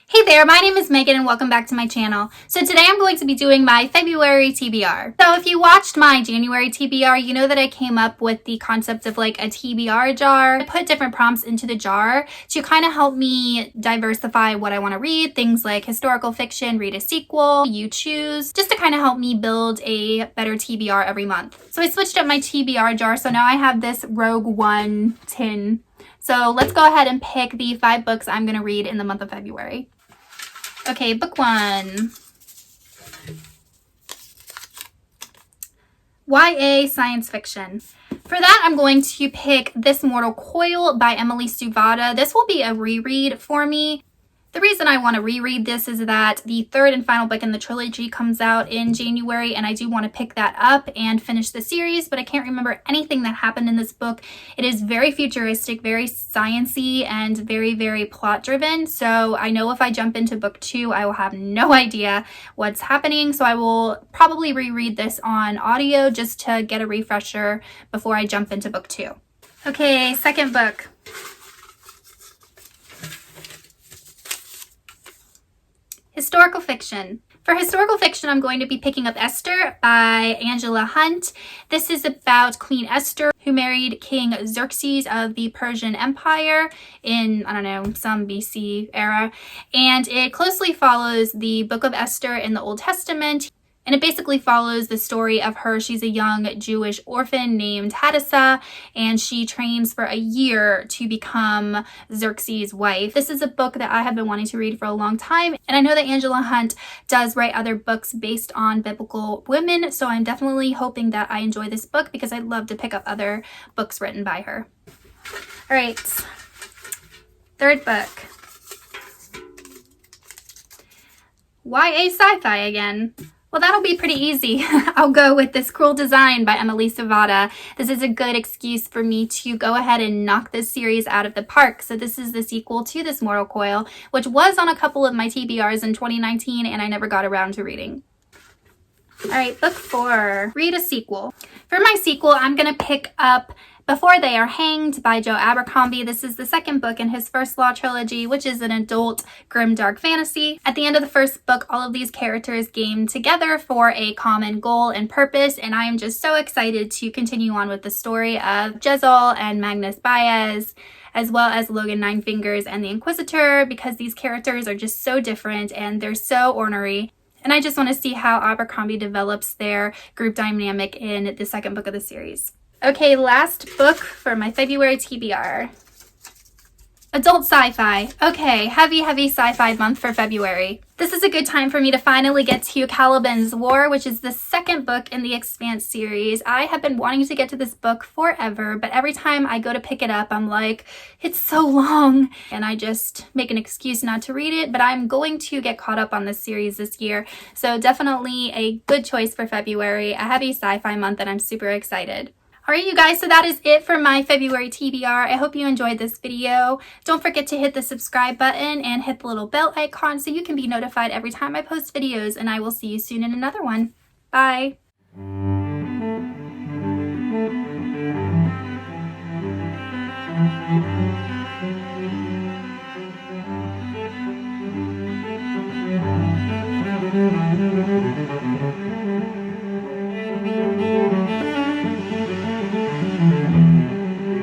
Hey there, my name is Megan and welcome back to my channel. So today I'm going to be doing my February TBR. So if you watched my January TBR, you know that I came up with the concept of like a TBR jar. I put different prompts into the jar to kind of help me diversify what I want to read. Things like historical fiction, read a sequel, you choose, just to kind of help me build a better TBR every month. So I switched up my TBR jar, so now I have this Rogue One tin. So let's go ahead and pick the 5 books I'm going to read in the month of February. Okay, book 1. YA science fiction. For that, I'm going to pick This Mortal Coil by Emily Suvada. This will be a reread for me. The reason I want to reread this is that the 3rd and final book in the trilogy comes out in January, and I do want to pick that up and finish the series, but I can't remember anything that happened in this book. It is very futuristic, very science-y, and very, very plot-driven, so I know if I jump into book 2, I will have no idea what's happening, so I will probably reread this on audio just to get a refresher before I jump into book 2. Okay, second book. Historical fiction. For historical fiction, I'm going to be picking up Esther by Angela Hunt. This is about Queen Esther, who married King Xerxes of the Persian Empire in, I don't know, some BC era. And it closely follows the Book of Esther in the Old Testament. And it basically follows the story of her. She's a young Jewish orphan named Hadassah, and she trains for a year to become Xerxes' wife. This is a book that I have been wanting to read for a long time, and I know that Angela Hunt does write other books based on biblical women, so I'm definitely hoping that I enjoy this book because I'd love to pick up other books written by her. All right, third book. YA sci-fi again. Well, that'll be pretty easy. I'll go with This Cruel Design by Emily Suvada. This is a good excuse for me to go ahead and knock this series out of the park. So this is the sequel to This Mortal Coil, which was on a couple of my TBRs in 2019, and I never got around to reading. All right, book 4, read a sequel. For my sequel, I'm going to pick up Before They Are Hanged by Joe Abercrombie. This is the second book in his First Law trilogy, which is an adult grim dark fantasy. At the end of the first book, all of these characters game together for a common goal and purpose, and I am just so excited to continue on with the story of Jezal and Magnus Baez, as well as Logan Ninefingers and the Inquisitor, because these characters are just so different and they're so ornery. And I just want to see how Abercrombie develops their group dynamic in the second book of the series. Okay, last book for my February TBR. Adult sci-fi. Okay, heavy sci-fi month for February. This is a good time for me to finally get to Caliban's War, which is the second book in the Expanse series. I have been wanting to get to this book forever, but every time I go to pick it up, I'm like, it's so long, and I just make an excuse not to read it, but I'm going to get caught up on this series this year, so definitely a good choice for February, a heavy sci-fi month, and I'm super excited. Alright you guys, so that is it for my February TBR. I hope you enjoyed this video. Don't forget to hit the subscribe button and hit the little bell icon so you can be notified every time I post videos, and I will see you soon in another one. Bye!